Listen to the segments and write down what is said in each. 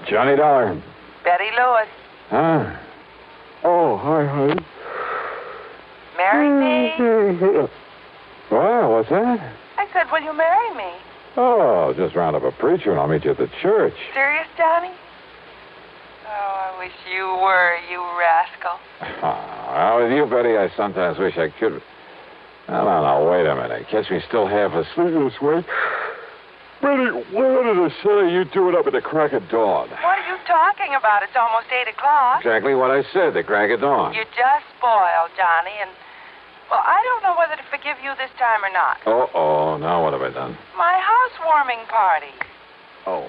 Johnny Dollar. Betty Lewis. Huh? Oh, hi, honey. Marry me? Well, what's that? I said, will you marry me? Oh, just round up a preacher and I'll meet you at the church. Serious, Johnny? Oh, I wish you were, you rascal. Well, with you, Betty, I sometimes wish I could. No, wait a minute. Catch me still half asleep this way. Betty, what did I say? You do it up at the crack of dawn. What are you talking about? It's almost 8 o'clock. Exactly what I said, the crack of dawn. You're just spoiled, Johnny, and... Well, I don't know whether to forgive you this time or not. Uh-oh. Now what have I done? My housewarming party. Oh,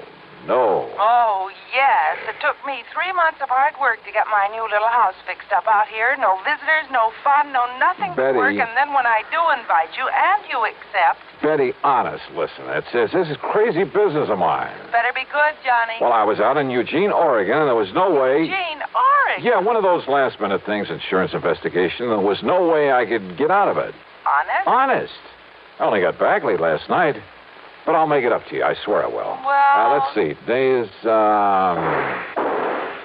no. Oh, yes. It took me 3 months of hard work to get my new little house fixed up out here. No visitors, no fun, no nothing Betty. to work. And then when I do invite you, and you accept... Betty, honest, listen. This is crazy business of mine. Better be good, Johnny. Well, I was out in Eugene, Oregon, and there was no way... Eugene, Oregon? Yeah, one of those last-minute things, insurance investigation. There was no way I could get out of it. Honest? Honest. I only got back late last night. But I'll make it up to you. I swear I will. Well... let's see. Today is,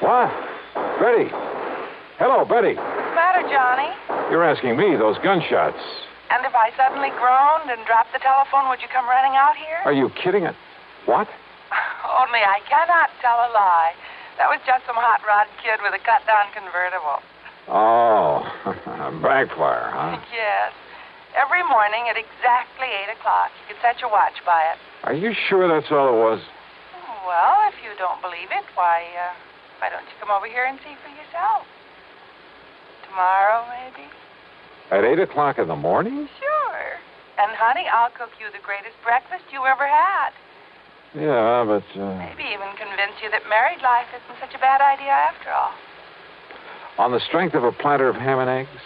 What? Betty. Hello, Betty. What's the matter, Johnny? You're asking me, those gunshots. And if I suddenly groaned and dropped the telephone, would you come running out here? Are you kidding? What? Only I cannot tell a lie. That was just some hot rod kid with a cut-down convertible. Oh, Backfire, huh? Yes. Every morning at exactly 8 o'clock. You can set your watch by it. Are you sure that's all it was? Well, if you don't believe it, why don't you come over here and see for yourself? Tomorrow, maybe? At 8 o'clock in the morning? Sure. And, honey, I'll cook you the greatest breakfast you ever had. Yeah, but... Maybe even convince you that married life isn't such a bad idea after all. On the strength of a platter of ham and eggs?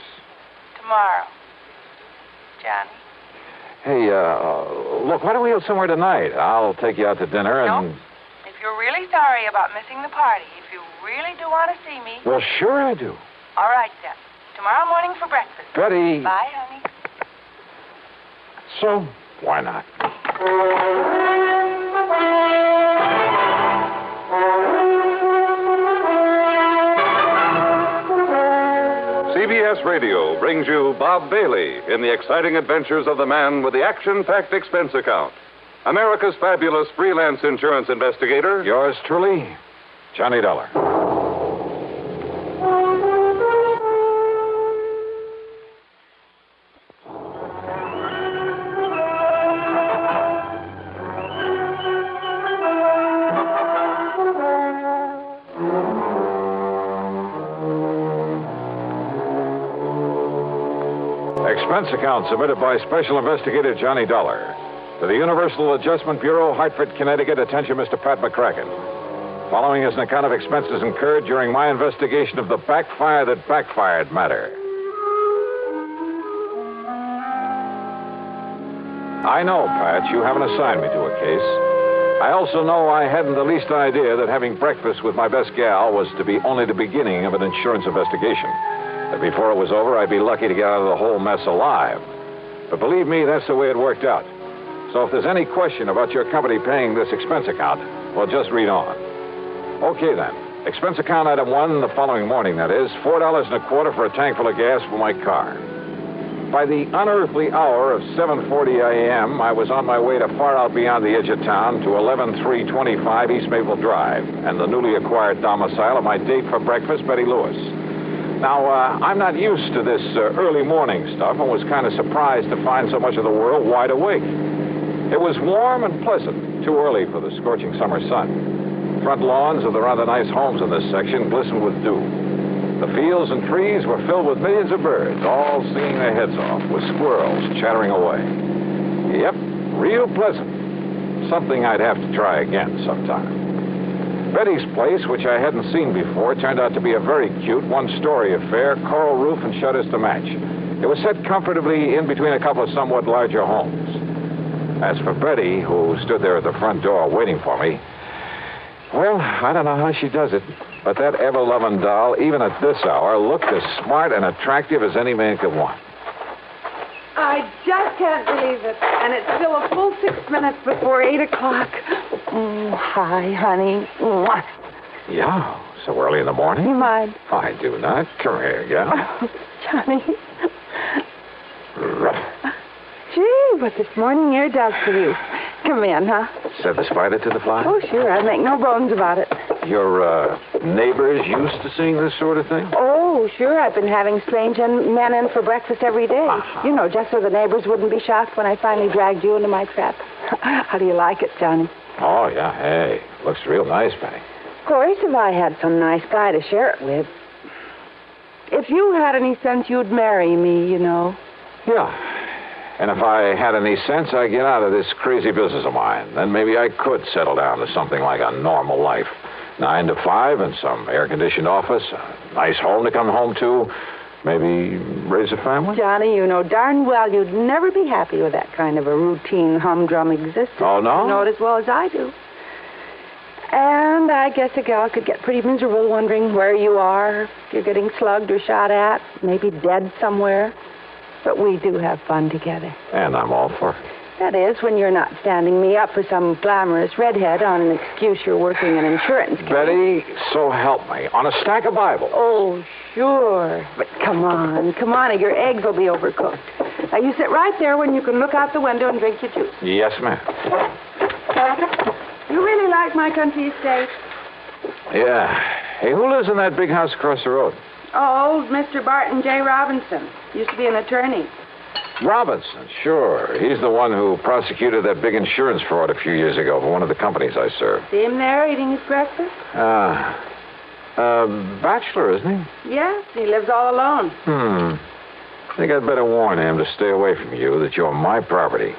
Tomorrow. Johnny. Hey, look, why don't we go somewhere tonight? I'll take you out to dinner and... No. If you're really sorry about missing the party, if you really do want to see me... Well, sure I do. All right, then. Tomorrow morning for breakfast. Betty. Bye, honey. So, why not? CBS Radio brings you Bob Bailey in the exciting adventures of the man with the action-packed expense account. America's fabulous freelance insurance investigator. Yours truly, Johnny Dollar. Expense account submitted by Special Investigator Johnny Dollar to the Universal Adjustment Bureau, Hartford, Connecticut. Attention, Mr. Pat McCracken. Following is an account of expenses incurred during my investigation of the Backfire that Backfired matter. I know, Pat, you haven't assigned me to a case. I also know I hadn't the least idea that having breakfast with my best gal was to be only the beginning of an insurance investigation. That before it was over, I'd be lucky to get out of the whole mess alive. But believe me, that's the way it worked out. So if there's any question about your company paying this expense account, well, just read on. Okay, then. Expense account item 1, the following morning, that is, $4.25 for a tank full of gas for my car. By the unearthly hour of 7:40 a.m., I was on my way to far out beyond the edge of town to 11325 East Maple Drive and the newly acquired domicile of my date for breakfast, Betty Lewis. Now, I'm not used to this early morning stuff and was kind of surprised to find so much of the world wide awake. It was warm and pleasant, too early for the scorching summer sun. Front lawns of the rather nice homes in this section glistened with dew. The fields and trees were filled with millions of birds, all singing their heads off, with squirrels chattering away. Yep, real pleasant. Something I'd have to try again sometime. Betty's place, which I hadn't seen before, turned out to be a very cute one-story affair, coral roof and shutters to match. It was set comfortably in between a couple of somewhat larger homes. As for Betty, who stood there at the front door waiting for me, well, I don't know how she does it, but that ever-loving doll, even at this hour, looked as smart and attractive as any man could want. I just can't believe it. And it's still a full 6 minutes before 8 o'clock. Hi, honey. Mwah. Yeah, so early in the morning? You mind? I do not. Come here, gal. Oh, Johnny. Gee, but this morning air does for you. Come in, huh? Set the spider to the fly? Oh, sure. I make no bones about it. Your neighbors used to seeing this sort of thing? Oh, sure. I've been having strange men in for breakfast every day. Uh-huh. You know, just so the neighbors wouldn't be shocked when I finally dragged you into my trap. How do you like it, Johnny? Oh, yeah. Hey, looks real nice, Benny. Of course, if I had some nice guy to share it with. If you had any sense, you'd marry me, you know. Yeah. And if I had any sense, I'd get out of this crazy business of mine. Then maybe I could settle down to something like a normal life. 9 to 5 in some air-conditioned office, a nice home to come home to, maybe raise a family. Johnny, you know darn well you'd never be happy with that kind of a routine, humdrum existence. Oh, no? You know it as well as I do. And I guess a gal could get pretty miserable wondering where you are, if you're getting slugged or shot at, maybe dead somewhere. But we do have fun together. And I'm all for it. That is, when you're not standing me up for some glamorous redhead on an excuse you're working an insurance case. Betty, so help me. On a stack of Bible. Oh, sure. But come on, or your eggs will be overcooked. Now, you sit right there when you can look out the window and drink your juice. Yes, ma'am. You really like my country estate? Yeah. Hey, who lives in that big house across the road? Oh, old Mr. Barton J. Robinson. Used to be an attorney. Robinson, sure. He's the one who prosecuted that big insurance fraud a few years ago for one of the companies I served. See him there eating his breakfast? Bachelor, isn't he? Yes, he lives all alone. I think I'd better warn him to stay away from you, that you're my property.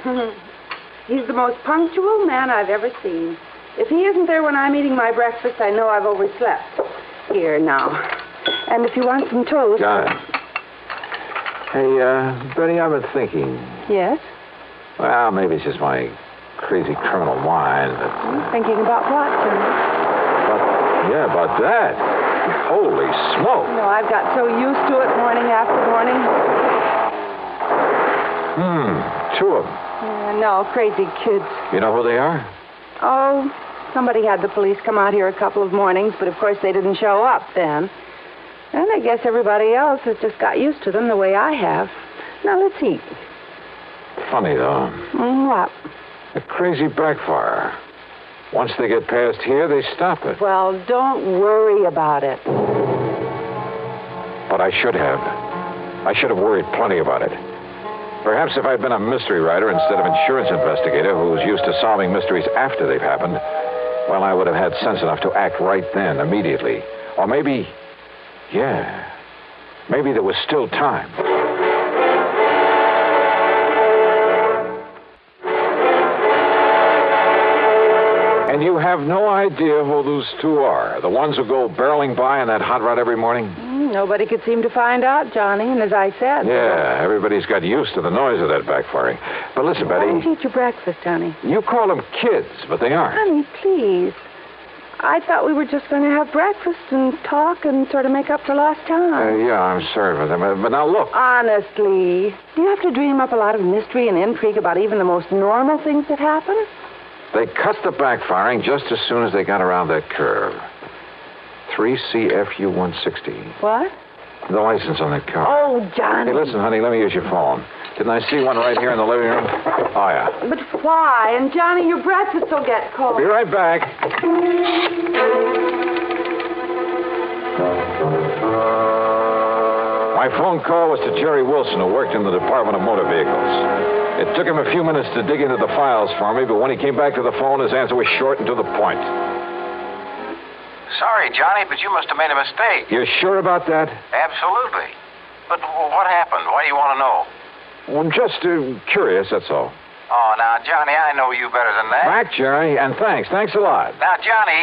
He's the most punctual man I've ever seen. If he isn't there when I'm eating my breakfast, I know I've overslept. Here, now. And if you want some toast... Got it. Hey, Betty, I've been thinking. Yes? Well, maybe it's just my crazy criminal mind, but... Thinking about what, Johnny? About that. Holy smoke. No, I've got so used to it morning after morning. 2 of them. No, crazy kids. You know who they are? Oh, somebody had the police come out here a couple of mornings, but of course they didn't show up then. And I guess everybody else has just got used to them the way I have. Now, let's eat. Funny, though. What? A crazy backfire. Once they get past here, they stop it. Well, don't worry about it. But I should have. I should have worried plenty about it. Perhaps if I'd been a mystery writer instead of insurance investigator who's used to solving mysteries after they've happened, well, I would have had sense enough to act right then, immediately. Or maybe... Yeah. Maybe there was still time. And you have no idea who those 2 are? The ones who go barreling by in that hot rod every morning? Nobody could seem to find out, Johnny, and as I said... Yeah, everybody's got used to the noise of that backfiring. But listen, Why Betty... don't you eat your breakfast, Johnny? You call them kids, but they aren't. Honey, please. I thought we were just going to have breakfast and talk and sort of make up for lost time. Yeah, I'm sorry for them. But now look. Honestly, do you have to dream up a lot of mystery and intrigue about even the most normal things that happen? They cut the backfiring just as soon as they got around that curve. 3CFU 160. What? The license on that car. Oh, Johnny. Hey, listen, honey, let me use your phone. Didn't I see one right here in the living room? Oh, yeah. But why? And, Johnny, your breakfast will get cold. Be right back. My phone call was to Jerry Wilson, who worked in the Department of Motor Vehicles. It took him a few minutes to dig into the files for me, but when he came back to the phone, his answer was short and to the point. Sorry, Johnny, but you must have made a mistake. You're sure about that? Absolutely. But what happened? Why do you want to know? Well, I'm just curious, that's all. Oh, now, Johnny, I know you better than that. Back, Jerry, and thanks. Thanks a lot. Now, Johnny...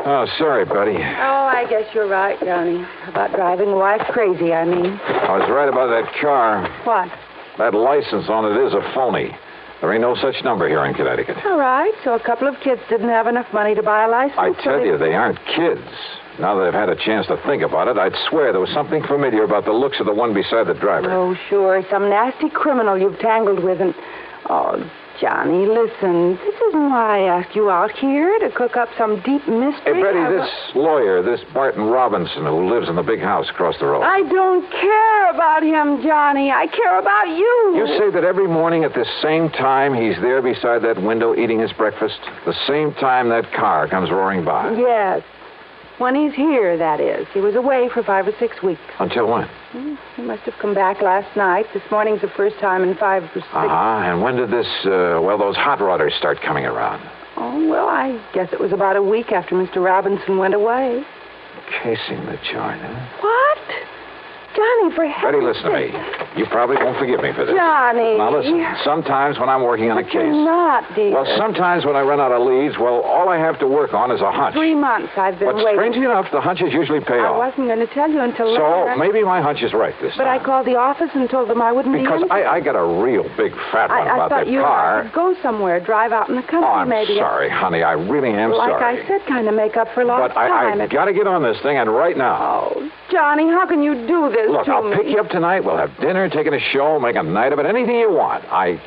Oh, sorry, buddy. Oh, I guess you're right, Johnny. About driving a wife crazy, I mean. I was right about that car. What? That license on it is a phony. There ain't no such number here in Connecticut. All right, so a couple of kids didn't have enough money to buy a license. I tell you, they aren't kids. Now that I've had a chance to think about it, I'd swear there was something familiar about the looks of the one beside the driver. Oh, sure. Some nasty criminal you've tangled with and... Oh, Johnny, listen. This isn't why I asked you out here, to cook up some deep mystery. Hey, Betty, this lawyer, this Barton Robinson, who lives in the big house across the road. I don't care about him, Johnny. I care about you. You say that every morning at the same time he's there beside that window eating his breakfast? The same time that car comes roaring by? Yes. When he's here, that is. He was away for 5 or 6 weeks. Until when? He must have come back last night. This morning's the first time in 5 or 6. And when did those hot rodders start coming around? Oh, well, I guess it was about a week after Mr. Robinson went away. Casing the joint, huh? What? Johnny, for Betty, heaven's listen to me. sake. You probably won't forgive me for this. Johnny. Now, listen. Sometimes when I'm working on a But case... you're not, dear. Well, sometimes when I run out of leads, all I have to work on is a hunch. 3 months I've been But waiting. strangely enough, the hunches usually pay I off. wasn't going to tell you until So later. maybe my hunch is right this But time. I called the office and told them I wouldn't Because be in. I got a real big fat one I about thought that you car. could go somewhere, drive out in the country, Oh, I'm maybe. sorry, honey. I really am Like sorry. I said, kind of make up for lost But I time. got to get on this thing, and right now. Oh, Johnny, how can you do this Look, to I'll me? pick you up tonight. We'll have dinner, taking a show, make a night of it, anything you want. I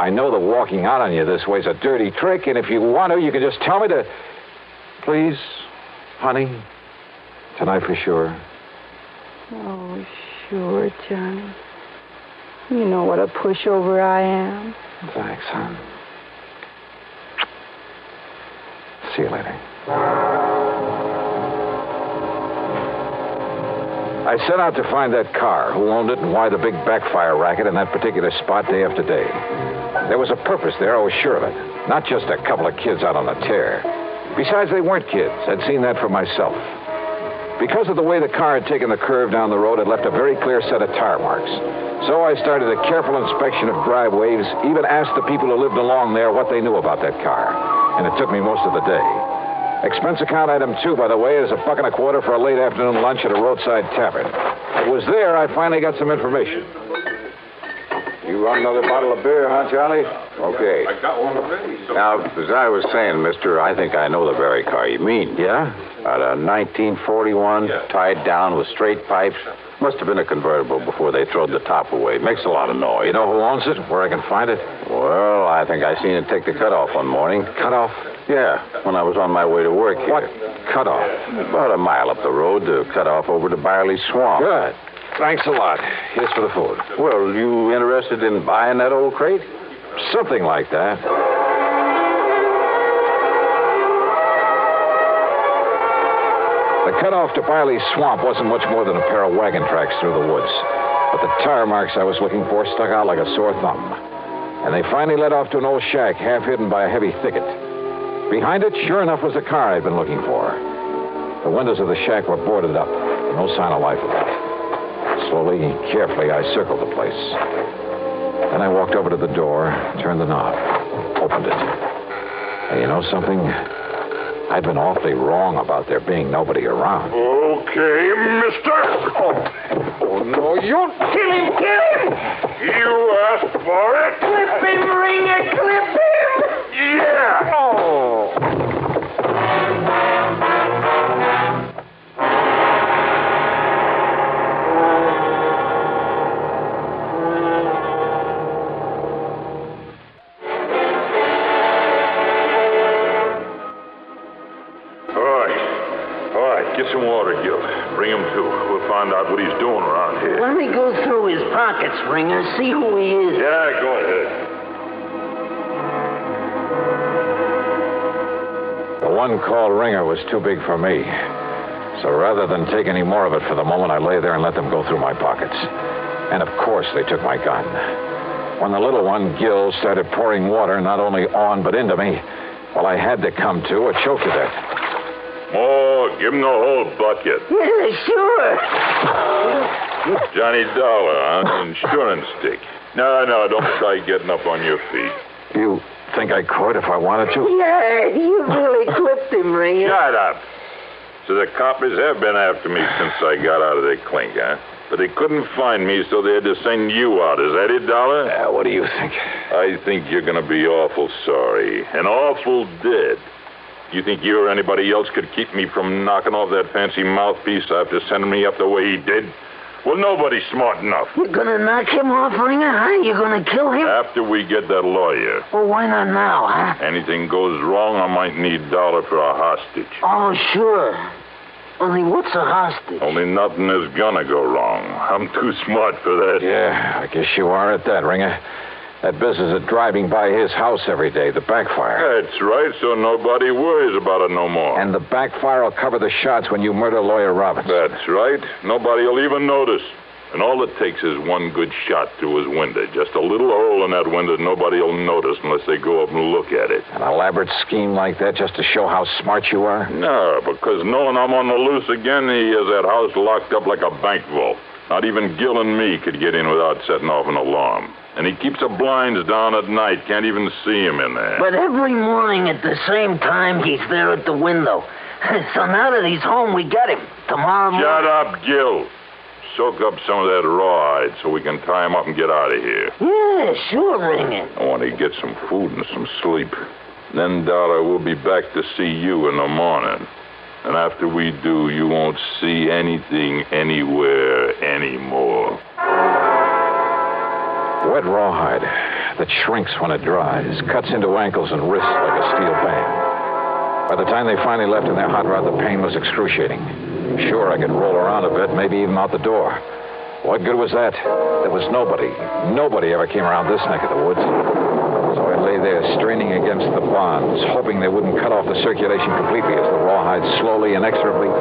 know that walking out on you this way's a dirty trick, and if you want to, you can just tell me to... Please, honey, tonight for sure. Oh, sure, Johnny. You know what a pushover I am. Thanks, hon. See you later. I set out to find that car, who owned it, and why the big backfire racket in that particular spot day after day. There was a purpose there, I was sure of it. Not just a couple of kids out on a tear. Besides, they weren't kids. I'd seen that for myself. Because of the way the car had taken the curve down the road, it left a very clear set of tire marks. So I started a careful inspection of driveways, even asked the people who lived along there what they knew about that car. And it took me most of the day. Expense account item 2, by the way, is $1.25 for a late afternoon lunch at a roadside tavern. It was there I finally got some information. You want another bottle of beer, huh, Charlie? Okay. I got one already. Now, as I was saying, mister, I think I know the very car you mean. Yeah? A 1941, tied down with straight pipes. Must have been a convertible before they throwed the top away. Makes a lot of noise. You know who owns it? Where I can find it? Well, I think I seen it take the cutoff one morning. Cutoff? Yeah, when I was on my way to work here. What cutoff? About a mile up the road to cut off over to Byerly Swamp. Good. Thanks a lot. Here's for the food. Well, you interested in buying that old crate? Something like that. The cutoff to Byerly Swamp wasn't much more than a pair of wagon tracks through the woods. But the tire marks I was looking for stuck out like a sore thumb. And they finally led off to an old shack half hidden by a heavy thicket. Behind it, sure enough, was the car I'd been looking for. The windows of the shack were boarded up. No sign of life about it. Slowly, carefully, I circled the place. Then I walked over to the door, turned the knob, opened it. And you know something? I'd been awfully wrong about there being nobody around. Okay, mister. Oh, no, you... Kill him! You asked for it. Clip him, Ringer, clip him! Yeah! Oh. All right, get some water, Gil. Bring him to. We'll find out what he's doing around here. Let me go through his pockets, Ringer, see who he is. Yeah, go ahead. The one called Ringer was too big for me. So rather than take any more of it for the moment, I lay there and let them go through my pockets. And of course, they took my gun. When the little one, Gil, started pouring water not only on but into me, well, I had to come to or choke to death. Oh, give him the whole bucket. Yeah, sure. Johnny Dollar, huh? Insurance stick. No, don't try getting up on your feet. You think I could if I wanted to? Yeah, you really clipped him, Ringer. Shut up. So the coppers have been after me since I got out of their clink, huh? But they couldn't find me, so they had to send you out. Is that it, Dollar? What do you think? I think you're going to be awful sorry. And awful dead. You think you or anybody else could keep me from knocking off that fancy mouthpiece after sending me up the way he did? Well, nobody's smart enough. You're gonna knock him off, Ringer, huh? You're gonna kill him? After we get that lawyer. Well, why not now, huh? Anything goes wrong, I might need Dollar for a hostage. Oh, sure. Only what's a hostage? Only nothing is gonna go wrong. I'm too smart for that. Yeah, I guess you are at that, Ringer. That business of driving by his house every day, the Backfire. That's right, so nobody worries about it no more. And the Backfire will cover the shots when you murder Lawyer Robbins. That's right. Nobody will even notice. And all it takes is one good shot through his window. Just a little hole in that window nobody will notice unless they go up and look at it. An elaborate scheme like that just to show how smart you are? No, because knowing I'm on the loose again, he has that house locked up like a bank vault. Not even Gil and me could get in without setting off an alarm. And he keeps the blinds down at night. Can't even see him in there. But every morning at the same time, he's there at the window. So now that he's home, we get him. Tomorrow morning... Shut up, Gil. Soak up some of that rawhide so we can tie him up and get out of here. Yeah, sure, Ringer. I want to get some food and some sleep. Then, Dollar, we'll be back to see you in the morning. And after we do, you won't see anything anywhere anymore. Wet rawhide that shrinks when it dries, cuts into ankles and wrists like a steel band. By the time they finally left in their hot rod, the pain was excruciating. Sure, I could roll around a bit, maybe even out the door. What good was that? There was nobody ever came around this neck of the woods. So I lay there straining against the bonds, hoping they wouldn't cut off the circulation completely as the rawhide slowly, inexorably...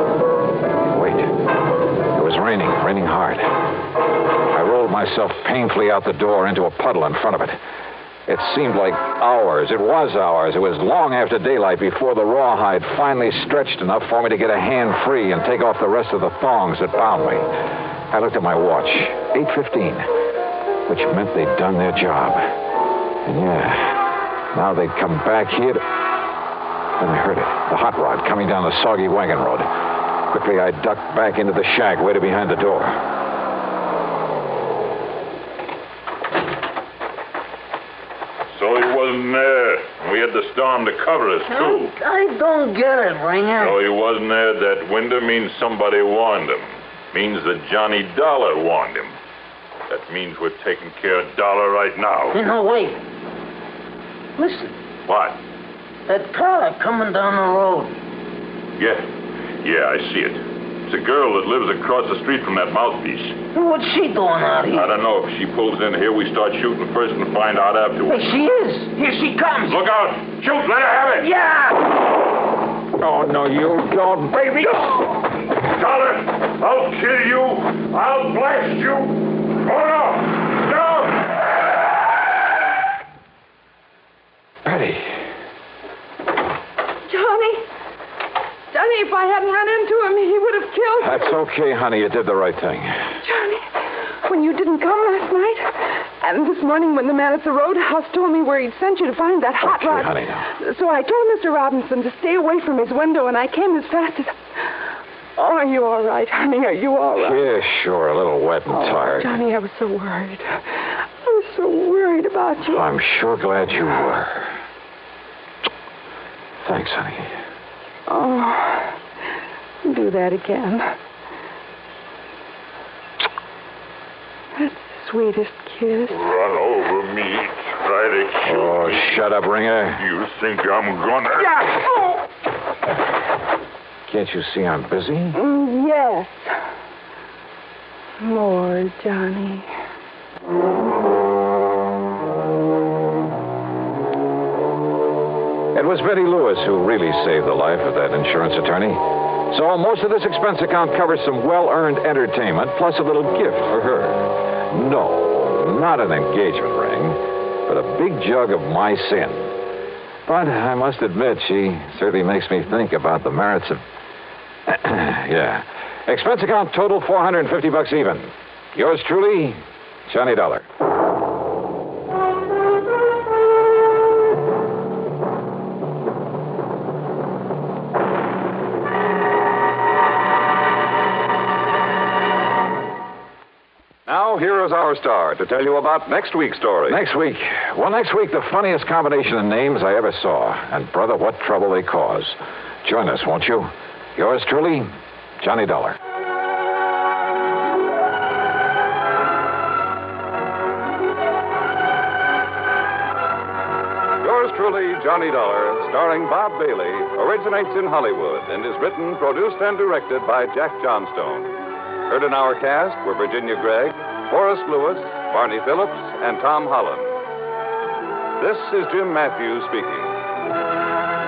Wait. It was raining hard. I rolled myself painfully out the door into a puddle in front of it. It seemed like hours. It was hours. It was long after daylight before the rawhide finally stretched enough for me to get a hand free and take off the rest of the thongs that bound me. I looked at my watch. 8:15, which meant they'd done their job. And yeah, now they'd come back here to... Then I heard it. The hot rod coming down the soggy wagon road. Quickly, I ducked back into the shack, waited behind the door. So he wasn't there. We had the storm to cover us, too. I don't get it, Ringer. So he wasn't there at that window means somebody warned him. Means that Johnny Dollar warned him. That means we're taking care of Dollar right now. No, wait. Listen. What? That car coming down the road. Yeah, I see it. It's a girl that lives across the street from that mouthpiece. What's she doing out here? I don't know. If she pulls in here, we start shooting first and find out afterwards. Hey, she is. Here she comes. Look out! Shoot! Let her have it! Yeah! Oh, no, you don't, baby! Dollar! I'll kill you! I'll blast you! Oh, no! No! Betty. Johnny, if I hadn't run into him, he would have killed me. That's okay, honey. You did the right thing. Johnny, when you didn't come last night, and this morning when the man at the roadhouse told me where he'd sent you to find that hot rod. Honey, now. So I told Mr. Robinson to stay away from his window, and I came as fast as... Oh, are you all right, honey? Are you all right? Yeah, sure. A little wet and tired. Johnny, I was so worried. I was so worried about you. I'm sure glad you were. Thanks, honey. Oh, do that again. That's the sweetest kiss. Run over me. Try to shoot Oh, me. shut up, Ringer. You think I'm gonna... Yeah. Oh. Can't you see I'm busy? Yes. More, Johnny. It was Betty Lewis who really saved the life of that insurance attorney. So most of this expense account covers some well-earned entertainment, plus a little gift for her. No, not an engagement ring, but a big jug of my sin. But I must admit, she certainly makes me think about the merits of... yeah. Expense account total $450 even. Yours truly, Johnny Dollar. Now, here is our star to tell you about next week's story. Next week? Well, next week, the funniest combination of names I ever saw. And, brother, what trouble they cause. Join us, won't you? Yours truly, Johnny Dollar. Yours truly, Johnny Dollar, starring Bob Bailey, originates in Hollywood and is written, produced, and directed by Jack Johnstone. Heard in our cast were Virginia Gregg, Forrest Lewis, Barney Phillips, and Tom Holland. This is Jim Matthews speaking.